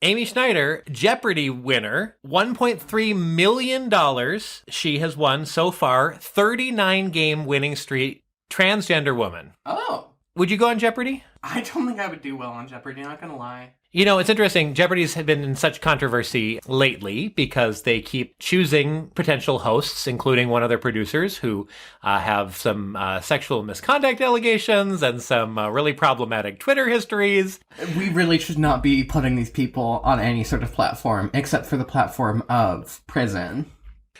Amy Schneider, Jeopardy winner, $1.3 million. She has won so far, 39-game winning streak, transgender woman. Oh. Would you go on Jeopardy? I don't think I would do well on Jeopardy, not gonna lie. You know, it's interesting. Jeopardy's have been in such controversy lately because they keep choosing potential hosts, including one of their producers who have some sexual misconduct allegations and some really problematic Twitter histories. We really should not be putting these people on any sort of platform except for the platform of prison.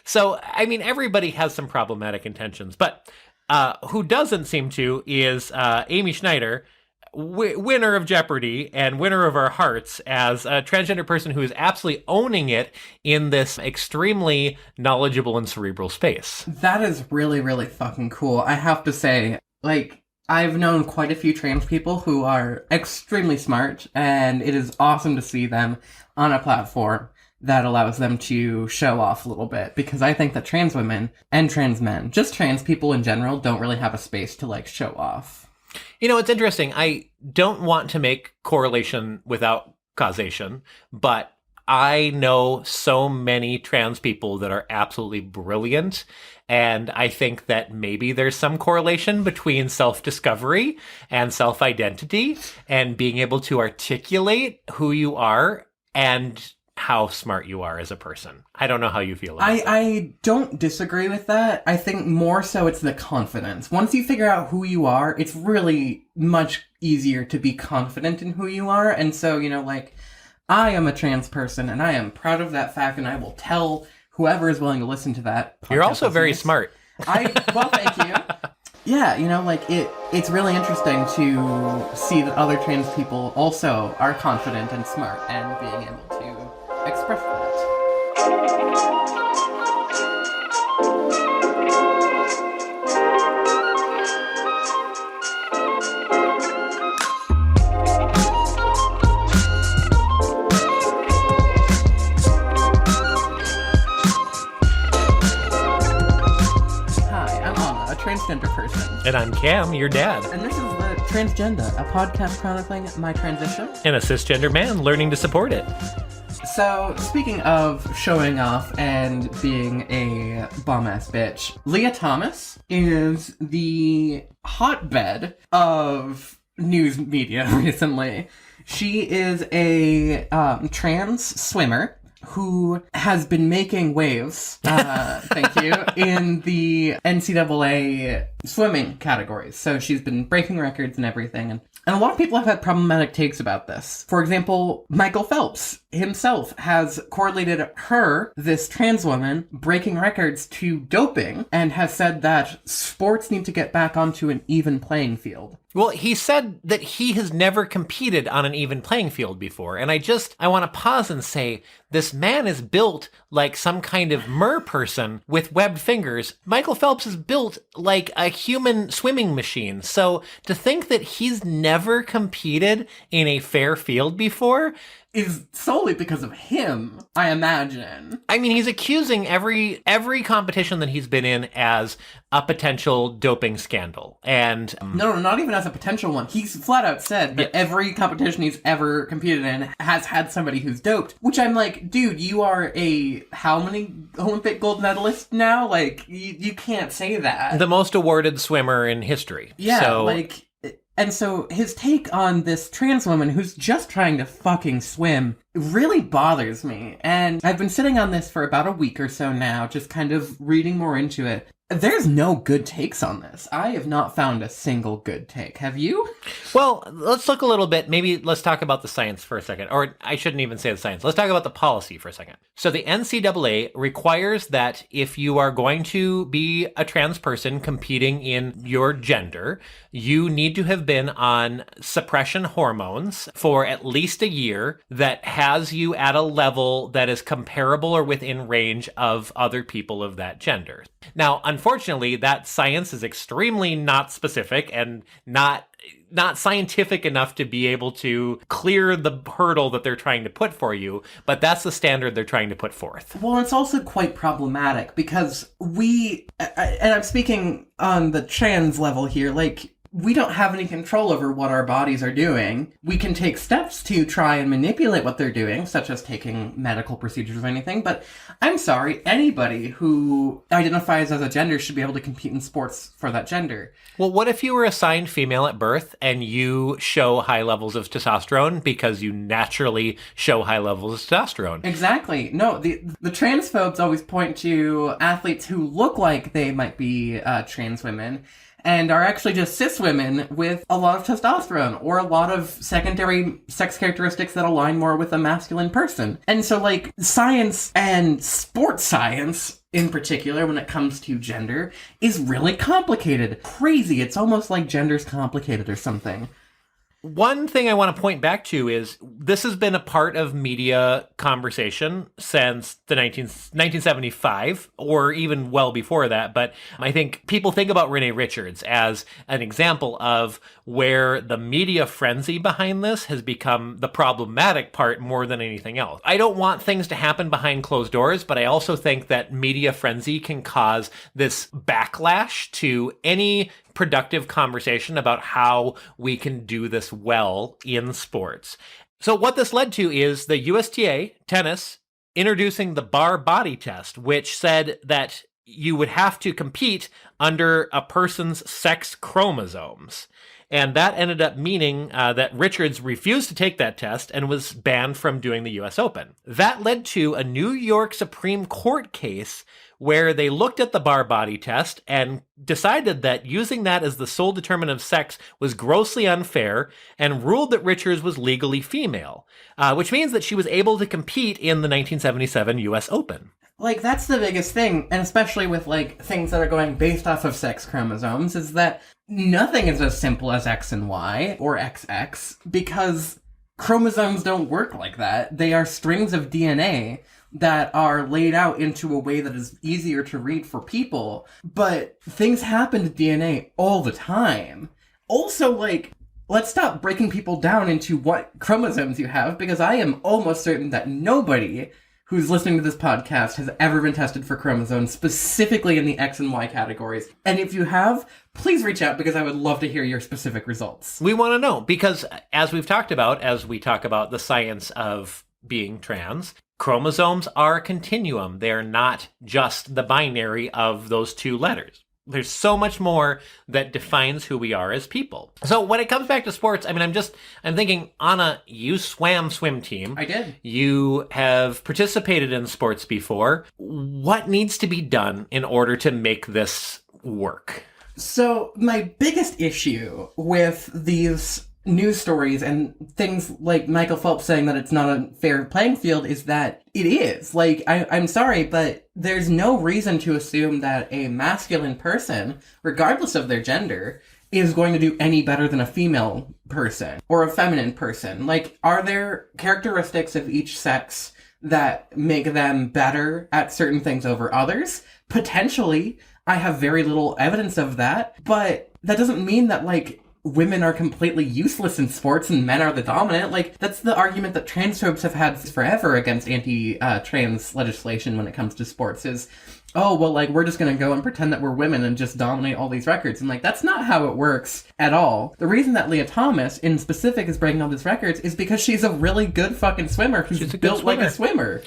So, I mean, everybody has some problematic intentions, but who doesn't seem to is Amy Schneider, winner of Jeopardy and winner of our hearts as a transgender person who is absolutely owning it in this extremely knowledgeable and cerebral space. That is really, really fucking cool. I have to say, like, I've known quite a few trans people who are extremely smart, and it is awesome to see them on a platform that allows them to show off a little bit, because I think that trans women and trans men, just trans people in general, don't really have a space to, like, show off. You know, it's interesting. I don't want to make correlation without causation, but I know so many trans people that are absolutely brilliant. And I think that maybe there's some correlation between self-discovery and self-identity and being able to articulate who you are and how smart you are as a person. I don't know how you feel about that. I don't disagree with that. I think more so it's the confidence. Once you figure out who you are, it's really much easier to be confident in who you are. And so, you know, like, I am a trans person and I am proud of that fact, and I will tell whoever is willing to listen to that. You're also very smart. Well, thank you. Yeah, you know, like, it's really interesting to see that other trans people also are confident and smart and being able to express that. Hi, I'm Anna, a transgender person. And I'm Cam, your dad. And this is The Transgender, a podcast chronicling my transition. And a cisgender man learning to support it. So, speaking of showing off and being a bomb-ass bitch, Lia Thomas is the hotbed of news media recently. She is a trans swimmer who has been making waves, thank you, in the NCAA swimming categories. So she's been breaking records and everything, and a lot of people have had problematic takes about this. For example, Michael Phelps himself has correlated her, this trans woman, breaking records to doping, and has said that sports need to get back onto an even playing field. Well, he said that he has never competed on an even playing field before. And I want to pause and say, this man is built like some kind of mer person with webbed fingers. Michael Phelps is built like a human swimming machine. So to think that he's never competed in a fair field before is solely because of him, I imagine. I mean, he's accusing every competition that he's been in as a potential doping scandal. And No, not even as a potential one. He's flat out said that every competition he's ever competed in has had somebody who's doped. Which I'm like, dude, you are a how many Olympic gold medalist now? Like, you can't say that. The most awarded swimmer in history. Yeah, so, like... And so his take on this trans woman who's just trying to fucking swim really bothers me. And I've been sitting on this for about a week or so now, just kind of reading more into it. There's no good takes on this. I have not found a single good take. Have you? Well, let's look a little bit. Maybe let's talk about the science for a second. Or I shouldn't even say the science. Let's talk about the policy for a second. So the NCAA requires that if you are going to be a trans person competing in your gender, you need to have been on suppression hormones for at least a year that has you at a level that is comparable or within range of other people of that gender. Now, unfortunately, that science is extremely not specific and not scientific enough to be able to clear the hurdle that they're trying to put for you, but that's the standard they're trying to put forth. Well, it's also quite problematic because and I'm speaking on the trans level here, like, we don't have any control over what our bodies are doing. We can take steps to try and manipulate what they're doing, such as taking medical procedures or anything, but I'm sorry, anybody who identifies as a gender should be able to compete in sports for that gender. Well, what if you were assigned female at birth and you show high levels of testosterone because you naturally show high levels of testosterone? Exactly. No, the transphobes always point to athletes who look like they might be trans women and are actually just cis women with a lot of testosterone or a lot of secondary sex characteristics that align more with a masculine person. And so, like, science and sports science in particular, when it comes to gender, is really complicated. Crazy. It's almost like gender's complicated or something. One thing I want to point back to is this has been a part of media conversation since the 1975, or even well before that. But I think people think about Renee Richards as an example of where the media frenzy behind this has become the problematic part more than anything else. I don't want things to happen behind closed doors, but I also think that media frenzy can cause this backlash to any productive conversation about how we can do this well in sports. So what this led to is the USTA tennis introducing the bar body test, which said that you would have to compete under a person's sex chromosomes. And that ended up meaning that Richards refused to take that test and was banned from doing the US Open. That led to a New York Supreme Court case where they looked at the bar body test and decided that using that as the sole determinant of sex was grossly unfair and ruled that Richards was legally female, which means that she was able to compete in the 1977 US Open. Like, that's the biggest thing, and especially with, like, things that are going based off of sex chromosomes, is that nothing is as simple as X and Y, or XX, because chromosomes don't work like that. They are strings of DNA that are laid out into a way that is easier to read for people, but things happen to DNA all the time. Also, like, let's stop breaking people down into what chromosomes you have, because I am almost certain that nobody who's listening to this podcast has ever been tested for chromosomes, specifically in the X and Y categories. And if you have, please reach out, because I would love to hear your specific results. We want to know, because as we've talked about, as we talk about the science of being trans, chromosomes are a continuum. They're not just the binary of those two letters. There's so much more that defines who we are as people. So when it comes back to sports, I mean, I'm thinking, Anna, you swam swim team. I did. You have participated in sports before. What needs to be done in order to make this work? So my biggest issue with these news stories and things like Michael Phelps saying that it's not a fair playing field is that it is. Like, I'm sorry, but there's no reason to assume that a masculine person, regardless of their gender, is going to do any better than a female person or a feminine person. Like, are there characteristics of each sex that make them better at certain things over others? Potentially. I have very little evidence of that, but that doesn't mean that, like, women are completely useless in sports and men are the dominant. Like, that's the argument that transphobes have had forever against anti-trans legislation when it comes to sports is, oh, well, like, we're just gonna go and pretend that we're women and just dominate all these records. And, like, that's not how it works at all. The reason that Lia Thomas, in specific, is breaking all these records is because she's a really good fucking swimmer who's built like a swimmer.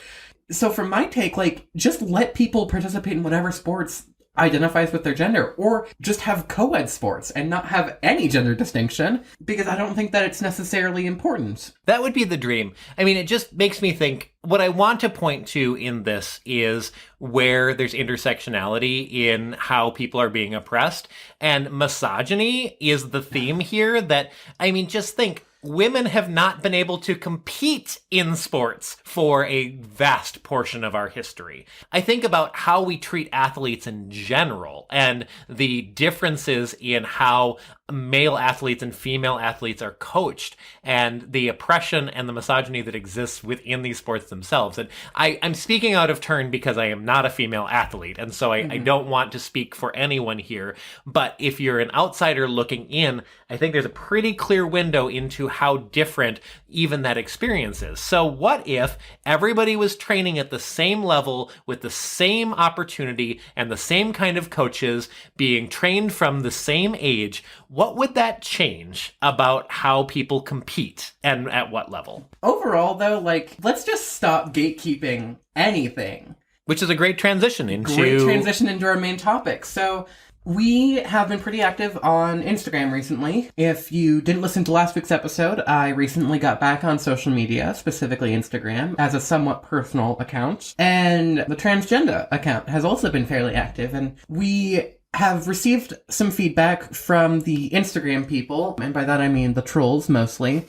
So from my take, like, just let people participate in whatever sports identifies with their gender, or just have co-ed sports and not have any gender distinction, because I don't think that it's necessarily important. That would be the dream. I mean, it just makes me think, what I want to point to in this is where there's intersectionality in how people are being oppressed, and misogyny is the theme here. That, I mean, just think, women have not been able to compete in sports for a vast portion of our history. I think about how we treat athletes in general and the differences in how male athletes and female athletes are coached and the oppression and the misogyny that exists within these sports themselves. And I'm speaking out of turn because I am not a female athlete, and so I don't want to speak for anyone here. But if you're an outsider looking in, I think there's a pretty clear window into how different even that experience is. So what if everybody was training at the same level with the same opportunity and the same kind of coaches being trained from the same age? What would that change about how people compete and at what level? Overall, though, like, let's just stop gatekeeping anything. Which is a great transition into our main topic. So we have been pretty active on Instagram recently. If you didn't listen to last week's episode, I recently got back on social media, specifically Instagram, as a somewhat personal account. And the transgender account has also been fairly active. And we have received some feedback from the Instagram people, and by that I mean the trolls mostly,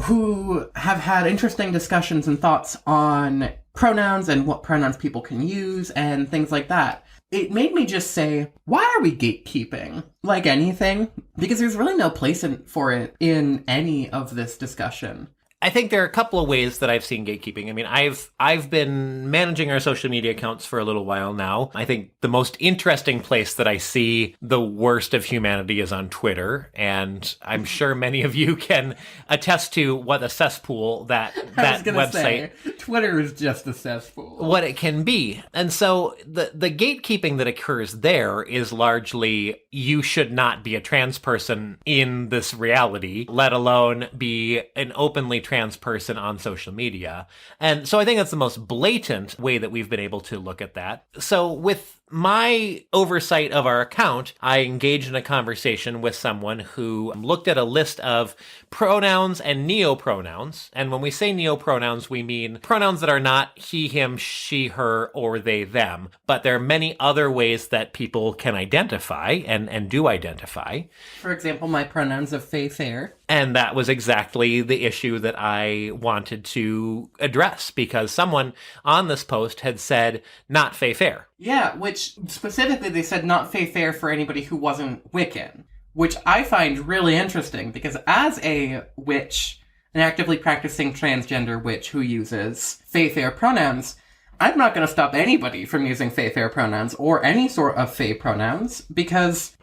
who have had interesting discussions and thoughts on pronouns and what pronouns people can use and things like that. It made me just say, why are we gatekeeping? Like anything? Because there's really no place for it in any of this discussion. I think there are a couple of ways that I've seen gatekeeping. I mean, I've been managing our social media accounts for a little while now. I think the most interesting place that I see the worst of humanity is on Twitter, and I'm sure many of you can attest to what a cesspool that website. Twitter is just a cesspool. What it can be. And so the gatekeeping that occurs there is largely, you should not be a trans person in this reality, let alone be an openly trans person on social media. And so I think that's the most blatant way that we've been able to look at that. So with my oversight of our account, I engaged in a conversation with someone who looked at a list of pronouns and neopronouns. And when we say neopronouns, we mean pronouns that are not he, him, she, her, or they, them. But there are many other ways that people can identify and do identify. For example, my pronouns of fey, fair. And that was exactly the issue that I wanted to address, because someone on this post had said, not fey, fair. Yeah, which specifically they said not fey, fair for anybody who wasn't Wiccan, which I find really interesting, because as a witch, an actively practicing transgender witch who uses fey, fair pronouns, I'm not going to stop anybody from using fey, fair pronouns or any sort of fey pronouns, because,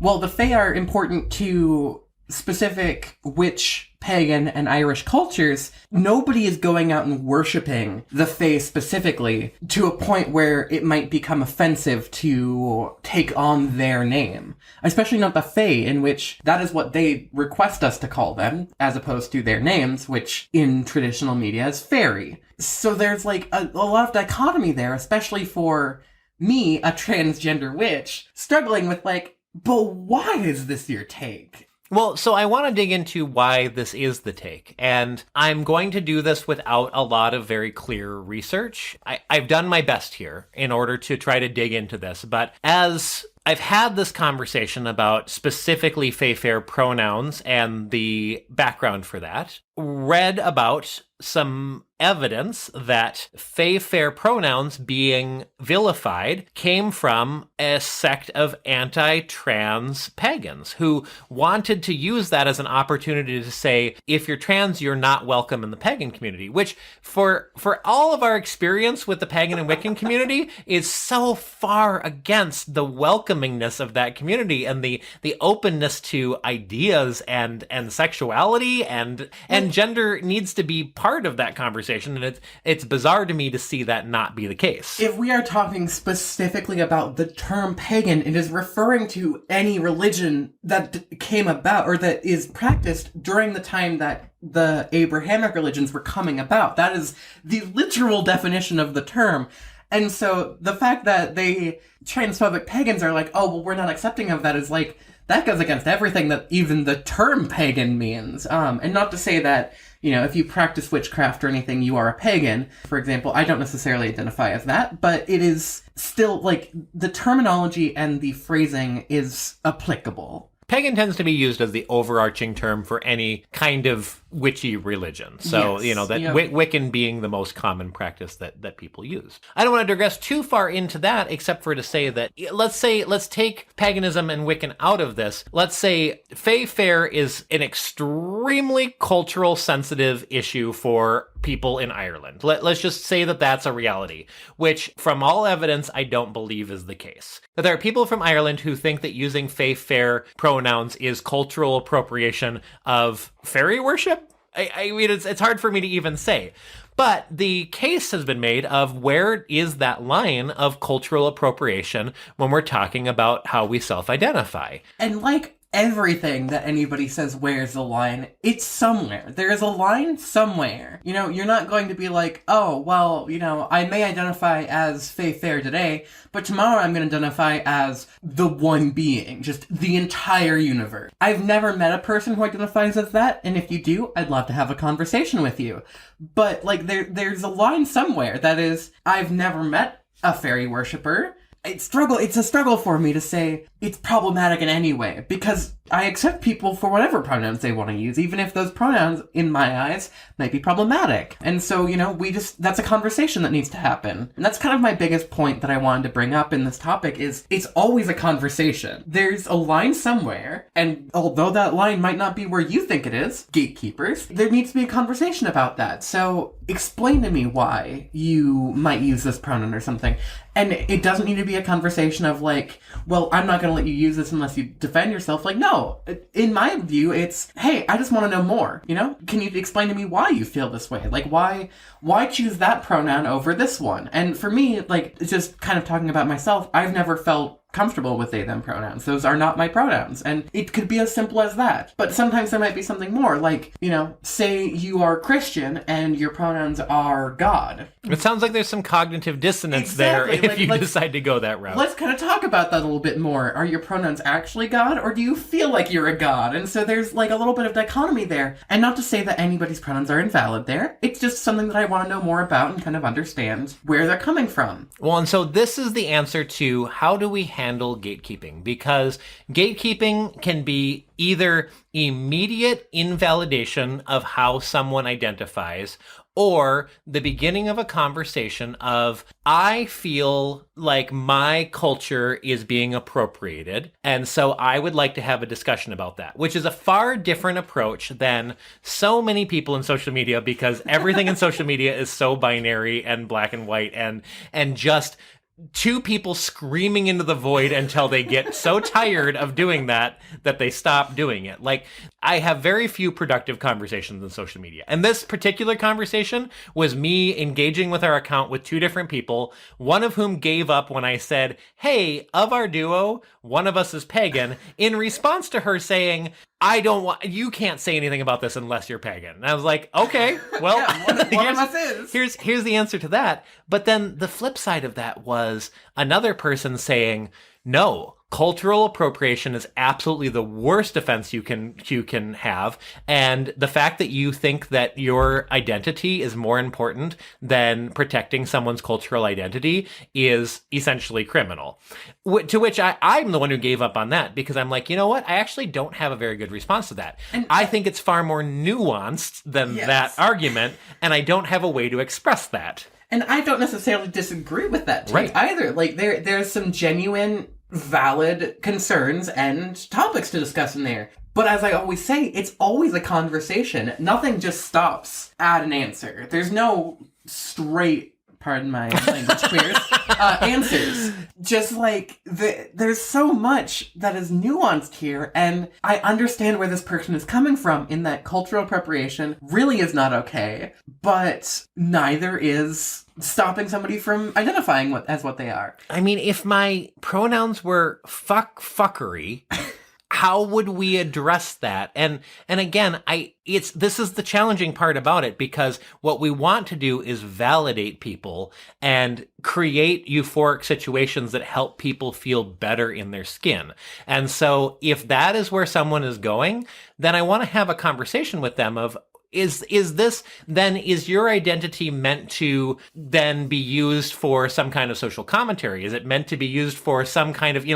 well, the fey are important to specific witch, pagan, and Irish cultures. Nobody is going out and worshipping the Fae specifically to a point where it might become offensive to take on their name. Especially not the Fae, in which that is what they request us to call them, as opposed to their names, which in traditional media is fairy. So there's like a lot of dichotomy there, especially for me, a transgender witch, struggling with like, but why is this your take? Well, so I want to dig into why this is the take, and I'm going to do this without a lot of very clear research. I've done my best here in order to try to dig into this, but as I've had this conversation about specifically fey-fair pronouns and the background for that, read about some evidence that fey-fair pronouns being vilified came from a sect of anti-trans pagans who wanted to use that as an opportunity to say, if you're trans, you're not welcome in the pagan community, which for all of our experience with the pagan and Wiccan community is so far against the welcomingness of that community and the openness to ideas and sexuality and gender needs to be part of that conversation, and it's bizarre to me to see that not be the case. If we are talking specifically about the term pagan, it is referring to any religion that came about or that is practiced during the time that the Abrahamic religions were coming about. That is the literal definition of the term. And so the fact that transphobic pagans are like, oh, well, we're not accepting of that is like, that goes against everything that even the term pagan means. And not to say that, if you practice witchcraft or anything, you are a pagan. For example, I don't necessarily identify as that, but it is still, like, the terminology and the phrasing is applicable. Pagan tends to be used as the overarching term for any kind of witchy religion. So, yes, Wiccan being the most common practice that people use. I don't want to digress too far into that, except for to say that, let's take paganism and Wiccan out of this. Let's say fey-fair is an extremely cultural sensitive issue for people in Ireland. Let's just say that that's a reality, which from all evidence, I don't believe is the case. That there are people from Ireland who think that using fey-fair pronouns is cultural appropriation of fairy worship? I mean, it's hard for me to even say. But the case has been made of where is that line of cultural appropriation when we're talking about how we self-identify. And like everything that anybody says, where's the line? It's somewhere. There is a line somewhere. You know, you're not going to be like, oh, well, you know, I may identify as Faith Fair today, but tomorrow I'm going to identify as the one being, just the entire universe. I've never met a person who identifies as that, and if you do, I'd love to have a conversation with you. But, like, there's a line somewhere that is, I've never met a fairy worshiper. It's a struggle for me to say it's problematic in any way, because I accept people for whatever pronouns they want to use, even if those pronouns, in my eyes, might be problematic. And so, you know, that's a conversation that needs to happen. And that's kind of my biggest point that I wanted to bring up in this topic is it's always a conversation. There's a line somewhere, and although that line might not be where you think it is, gatekeepers, there needs to be a conversation about that. So explain to me why you might use this pronoun or something. And it doesn't need to be a conversation of like, well, I'm not going to let you use this unless you defend yourself. Like, no, in my view, it's, hey, I just want to know more, you know? Can you explain to me why you feel this way? Like, why choose that pronoun over this one? And for me, like, just kind of talking about myself, I've never felt comfortable with they, them pronouns. Those are not my pronouns. And it could be as simple as that. But sometimes there might be something more, like, you know, say you are Christian and your pronouns are God. It sounds like there's some cognitive dissonance there if you decide to go that route. Let's kind of talk about that a little bit more. Are your pronouns actually God, or do you feel like you're a God? And so there's like a little bit of dichotomy there. And not to say that anybody's pronouns are invalid there. It's just something that I want to know more about and kind of understand where they're coming from. Well, and so this is the answer to how do we handle gatekeeping, because gatekeeping can be either immediate invalidation of how someone identifies or the beginning of a conversation of, I feel like my culture is being appropriated, and so I would like to have a discussion about that, which is a far different approach than so many people in social media, because everything in social media is so binary and black and white and just two people screaming into the void until they get so tired of doing that they stop doing it. Like, I have very few productive conversations on social media. And this particular conversation was me engaging with our account with two different people, one of whom gave up when I said, hey, of our duo, one of us is pagan, in response to her saying, you can't say anything about this unless you're pagan. And I was like, okay, well, yeah, one of us is. Here's the answer to that. But then the flip side of that was another person saying, no, cultural appropriation is absolutely the worst offense you can have, and the fact that you think that your identity is more important than protecting someone's cultural identity is essentially criminal. To which I'm the one who gave up on that, because I'm like, you know what? I actually don't have a very good response to that. And I think it's far more nuanced than that argument, and I don't have a way to express that. And I don't necessarily disagree with that take either. Like, there's some genuine, valid concerns and topics to discuss in there. But as I always say, it's always a conversation. Nothing just stops at an answer. There's no straight, pardon my language, queers, answers. Just like, there's so much that is nuanced here, and I understand where this person is coming from in that cultural appropriation really is not okay, but neither is stopping somebody from identifying as what they are. I mean, if my pronouns were fuckery, how would we address that? And again, this is the challenging part about it, because what we want to do is validate people and create euphoric situations that help people feel better in their skin. And so if that is where someone is going, then I want to have a conversation with them of, is your identity meant to then be used for some kind of social commentary? Is it meant to be used for some kind of,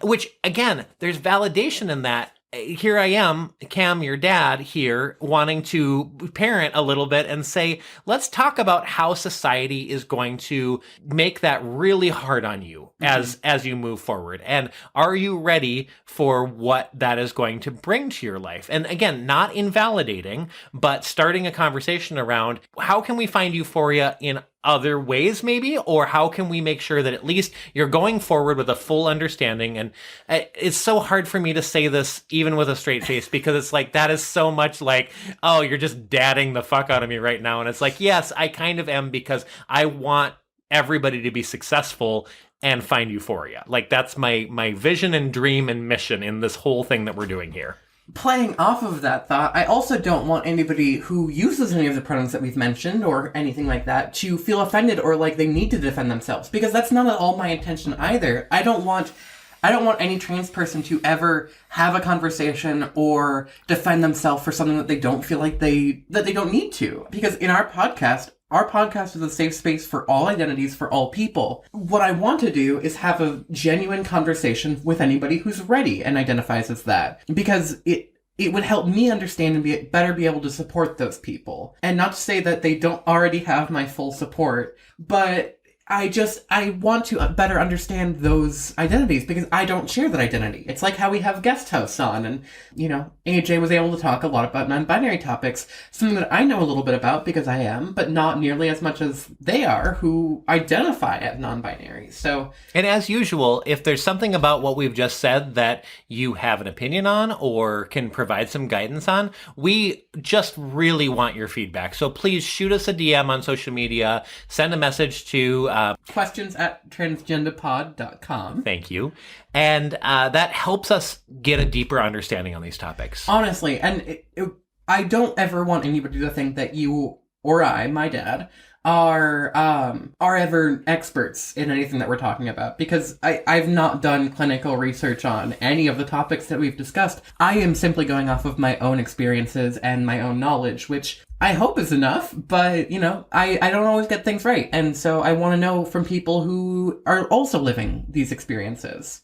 which again, there's validation in that. Here I am, Cam, your dad here, wanting to parent a little bit and say, let's talk about how society is going to make that really hard on you as you move forward. And are you ready for what that is going to bring to your life? And again, not invalidating, but starting a conversation around how can we find euphoria in other ways maybe, or how can we make sure that at least you're going forward with a full understanding? And it's so hard for me to say this even with a straight face, because it's like, that is so much like, oh, you're just dadding the fuck out of me right now. And it's like, yes, I kind of am, because I want everybody to be successful and find euphoria. Like, that's my vision and dream and mission in this whole thing that we're doing here. Playing off of that thought, I also don't want anybody who uses any of the pronouns that we've mentioned or anything like that to feel offended or like they need to defend themselves, because that's not at all my intention either. I don't want any trans person to ever have a conversation or defend themselves for something that they don't feel like they don't need to. Because in our podcast is a safe space for all identities, for all people. What I want to do is have a genuine conversation with anybody who's ready and identifies as that. Because it would help me understand and be able to support those people. And not to say that they don't already have my full support, but I want to better understand those identities, because I don't share that identity. It's like how we have guest hosts on, and, AJ was able to talk a lot about non-binary topics, something that I know a little bit about because I am, but not nearly as much as they are who identify as non-binary. So, and as usual, if there's something about what we've just said that you have an opinion on or can provide some guidance on, we just really want your feedback. So please shoot us a DM on social media, send a message to questions@transgenderpod.com. Thank you. And that helps us get a deeper understanding on these topics. Honestly, and I don't ever want anybody to think that you or I, my dad, are ever experts in anything that we're talking about, because I've not done clinical research on any of the topics that we've discussed. I am simply going off of my own experiences and my own knowledge, which I hope is enough, but, I don't always get things right. And so I want to know from people who are also living these experiences.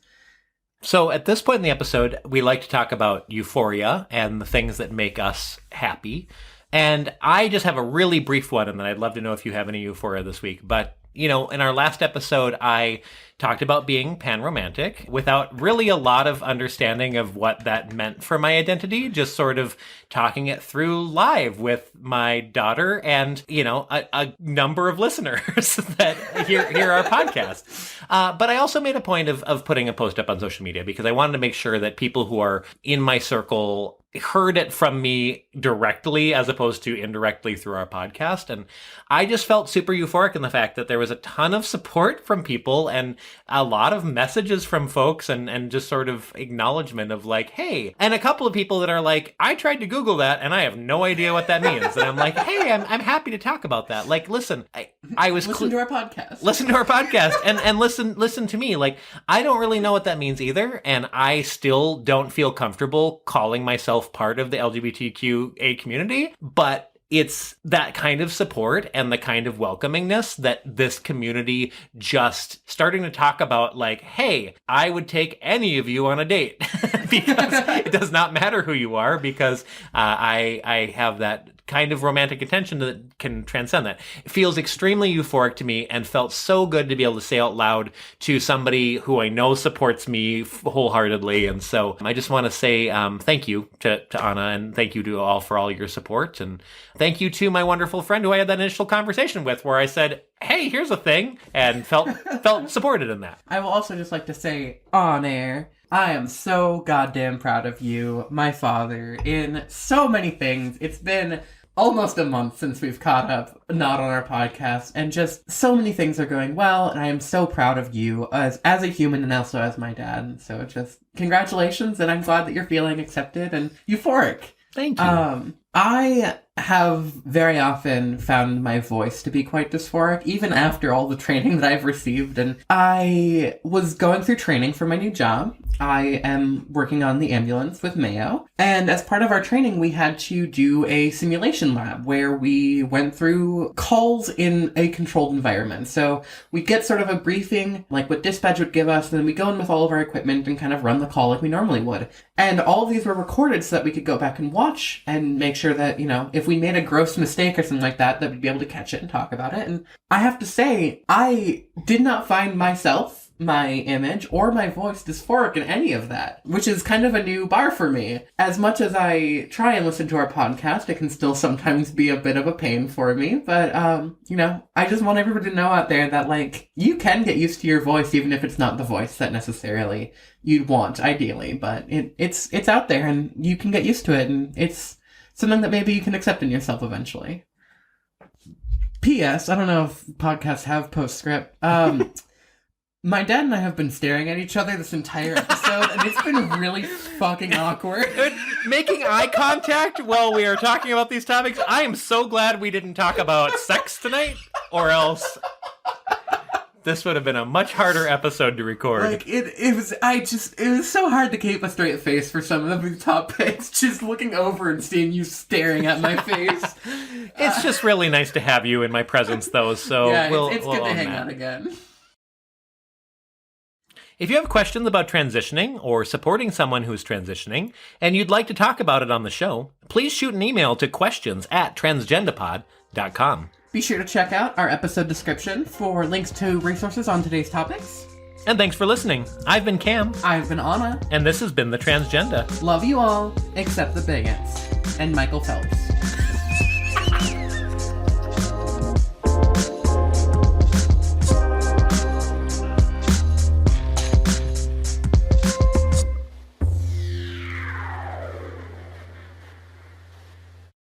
So at this point in the episode, we like to talk about euphoria and the things that make us happy. And I just have a really brief one, and then I'd love to know if you have any euphoria this week. But, in our last episode, I talked about being pan-romantic without really a lot of understanding of what that meant for my identity, just sort of talking it through live with my daughter and, a number of listeners that hear our podcast. But I also made a point of putting a post up on social media, because I wanted to make sure that people who are in my circle heard it from me directly as opposed to indirectly through our podcast. And I just felt super euphoric in the fact that there was a ton of support from people and a lot of messages from folks and just sort of acknowledgement of like, hey, and a couple of people that are like, I tried to Google that and I have no idea what that means. And I'm like, hey, I'm happy to talk about that. Like, listen, I was listen to our podcast. Listen to our podcast and listen to me. Like, I don't really know what that means either. And I still don't feel comfortable calling myself part of the LGBTQA community, but it's that kind of support and the kind of welcomingness that this community just starting to talk about, like, hey, I would take any of you on a date because it does not matter who you are, because I have that kind of romantic attention that can transcend that. It feels extremely euphoric to me and felt so good to be able to say out loud to somebody who I know supports me wholeheartedly. And so I just want to say thank you to Anna, and thank you to all for all your support. And thank you to my wonderful friend who I had that initial conversation with, where I said, hey, here's a thing, and felt supported in that. I will also just like to say on air, I am so goddamn proud of you, my father, in so many things. It's been almost a month since we've caught up, not on our podcast, and just so many things are going well, and I am so proud of you as a human and also as my dad. And so just congratulations, and I'm glad that you're feeling accepted and euphoric. Thank you. I have very often found my voice to be quite dysphoric, even after all the training that I've received. And I was going through training for my new job. I am working on the ambulance with Mayo. And as part of our training, we had to do a simulation lab where we went through calls in a controlled environment. So we get sort of a briefing, like what dispatch would give us, and then we go in with all of our equipment and kind of run the call like we normally would. And all of these were recorded so that we could go back and watch and make sure that, if we made a gross mistake or something like that we'd be able to catch it and talk about it. And I have to say, I did not find myself my image or my voice dysphoric in any of that, which is kind of a new bar for me. As much as I try and listen to our podcast, it can still sometimes be a bit of a pain for me. But, I just want everybody to know out there that, like, you can get used to your voice even if it's not the voice that necessarily you'd want, ideally. But it's out there and you can get used to it, and it's something that maybe you can accept in yourself eventually. P.S. I don't know if podcasts have postscript. My dad and I have been staring at each other this entire episode, and it's been really fucking awkward. Making eye contact while we are talking about these topics. I am so glad we didn't talk about sex tonight, or else this would have been a much harder episode to record. Like, it was so hard to keep a straight face for some of the topics, just looking over and seeing you staring at my face. It's just really nice to have you in my presence, though, so yeah, we'll good to hang out again. If you have questions about transitioning or supporting someone who's transitioning, and you'd like to talk about it on the show, please shoot an email to questions@transgendapod.com. Be sure to check out our episode description for links to resources on today's topics. And thanks for listening. I've been Cam. I've been Anna. And this has been The Transgenda. Love you all, except the bigots. And Michael Phelps.